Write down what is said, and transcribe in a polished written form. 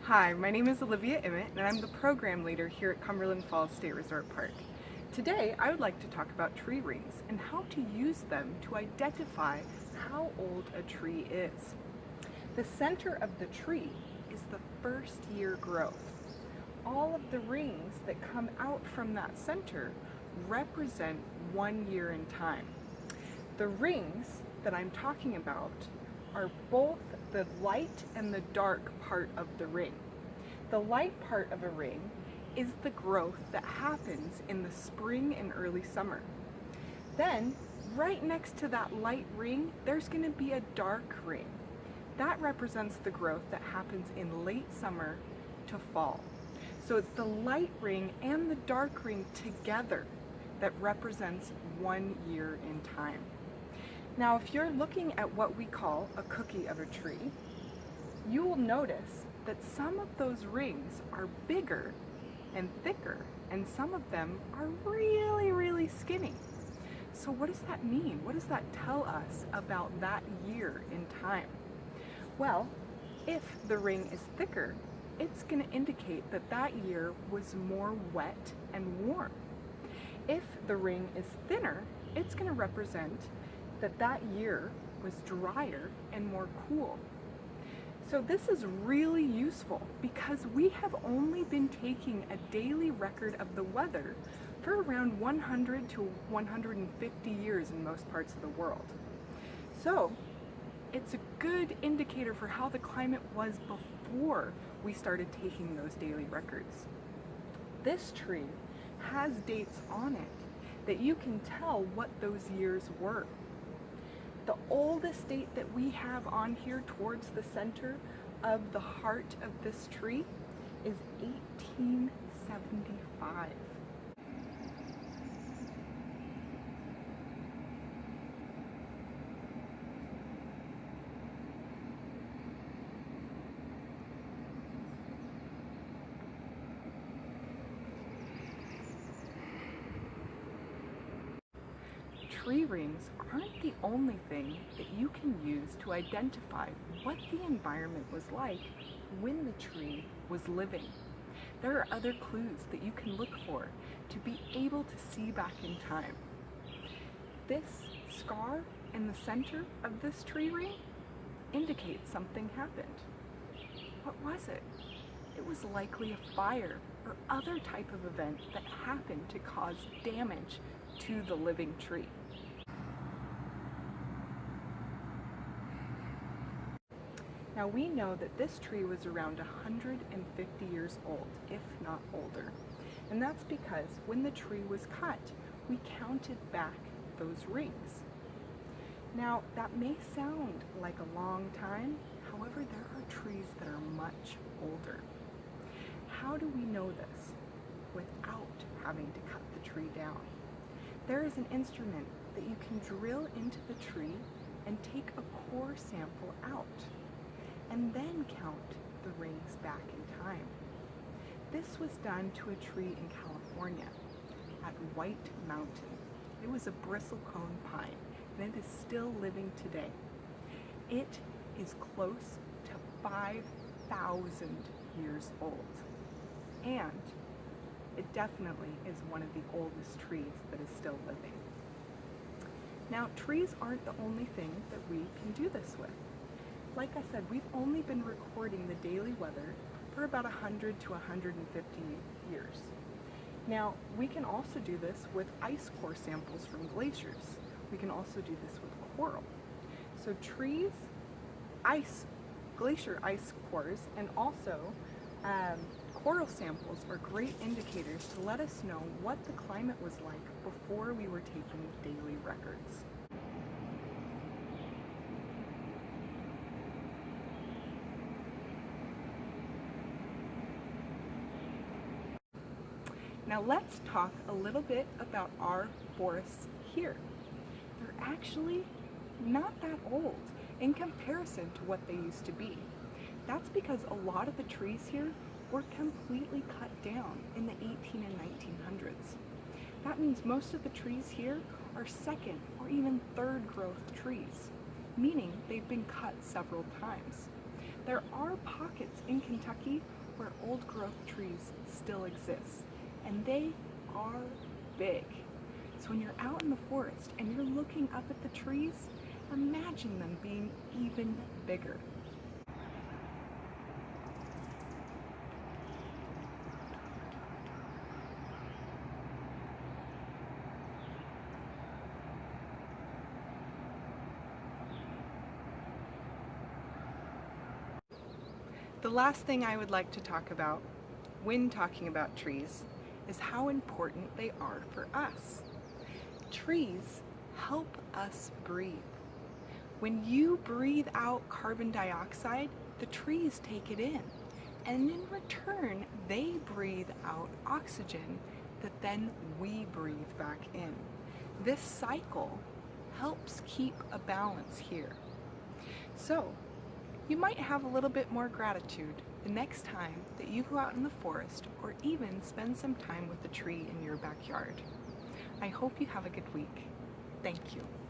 Hi, my name is Olivia Emmett and I'm the program leader here at Cumberland Falls State Resort Park. Today I would like to talk about tree rings and how to use them to identify how old a tree is. The center of the tree is the first year growth. All of the rings that come out from that center represent 1 year in time. The rings that I'm talking about are both the light and the dark part of the ring. The light part of a ring is the growth that happens in the spring and early summer. Then, right next to that light ring, there's going to be a dark ring. That represents the growth that happens in late summer to fall. So it's the light ring and the dark ring together that represents 1 year in time. Now, if you're looking at what we call a cookie of a tree, you will notice that some of those rings are bigger and thicker, and some of them are really, really skinny. So what does that mean? What does that tell us about that year in time? Well, if the ring is thicker, it's going to indicate that that year was more wet and warm. If the ring is thinner, it's going to represent that that year was drier and more cool. So this is really useful because we have only been taking a daily record of the weather for around 100 to 150 years in most parts of the world. So it's a good indicator for how the climate was before we started taking those daily records. This tree has dates on it that you can tell what those years were. The oldest date that we have on here towards the center of the heart of this tree is 1875. Tree rings aren't the only thing that you can use to identify what the environment was like when the tree was living. There are other clues that you can look for to be able to see back in time. This scar in the center of this tree ring indicates something happened. What was it? It was likely a fire or other type of event that happened to cause damage to the living tree. Now we know that this tree was around 150 years old, if not older. And that's because when the tree was cut, we counted back those rings. Now that may sound like a long time, however there are trees that are much older. How do we know this without having to cut the tree down? There is an instrument that you can drill into the tree and take a core sample out, and then count the rings back in time. This was done to a tree in California at White Mountain. It was a Bristlecone Pine, and it is still living today. It is close to 5,000 years old, and it definitely is one of the oldest trees that is still living. Now, trees aren't the only thing that we can do this with. Like I said, we've only been recording the daily weather for about 100 to 150 years. Now, we can also do this with ice core samples from glaciers. We can also do this with coral. So trees, glacier ice cores, and also coral samples are great indicators to let us know what the climate was like before we were taking daily records. Now let's talk a little bit about our forests here. They're actually not that old in comparison to what they used to be. That's because a lot of the trees here were completely cut down in the 18 and 1900s. That means most of the trees here are second or even third growth trees, meaning they've been cut several times. There are pockets in Kentucky where old growth trees still exist, and they are big. So when you're out in the forest and you're looking up at the trees, imagine them being even bigger. The last thing I would like to talk about when talking about trees is how important they are for us. Trees help us breathe. When you breathe out carbon dioxide, the trees take it in, and in return, they breathe out oxygen that then we breathe back in. This cycle helps keep a balance here. So, you might have a little bit more gratitude the next time that you go out in the forest or even spend some time with a tree in your backyard. I hope you have a good week. Thank you.